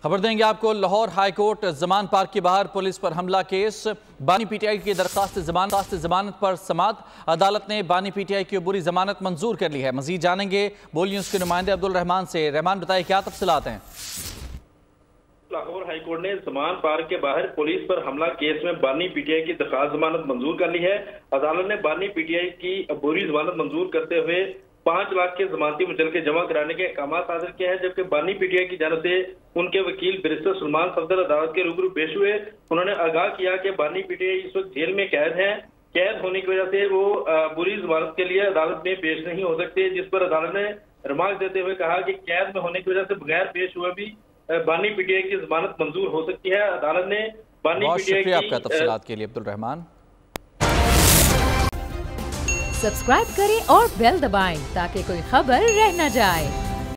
खबर देंगे आपको। लाहौर हाईकोर्ट जमान पार्क के बाहर पुलिस पर हमला केस, बानी पीटीआई की दरखास्त जमानत पर समाअत। अदालत ने बानी पीटीआई की अबूरी जमानत मंजूर कर ली है। मजीद जानेंगे बोल न्यूज के नुमाइंदे अब्दुल रहमान से। रहमान, बताइए क्या तफसीलात हैं। लाहौर हाईकोर्ट ने जमान पार्क के बाहर पुलिस पर हमला केस में बानी पीटीआई की दरखास्त जमानत मंजूर कर ली है। अदालत ने बानी पीटीआई की अबूरी जमानत मंजूर करते हुए 5 लाख के जमानती मुचलके जमा कराने के अहकाम सादर किया है, जबकि बानी पीटीआई की जानब से उनके वकील बैरिस्टर सलमान सफदर अदालत के रूबरू पेश हुए। उन्होंने आगाह किया कि बानी पीटीआई इस वक्त जेल में कैद है। कैद होने की वजह से वो बुरी जमानत के लिए अदालत में पेश नहीं हो सकते, जिस पर अदालत ने रिमार्क देते हुए कहा कि कैद में होने की वजह से बगैर पेश हुए भी बानी पीटीआई की जमानत मंजूर हो सकती है। अदालत ने बानी पीटीआई की आपका तफसीलात के लिए अब्दुल रहमान। सब्सक्राइब करें और बेल दबाएं ताकि कोई खबर रह न जाए।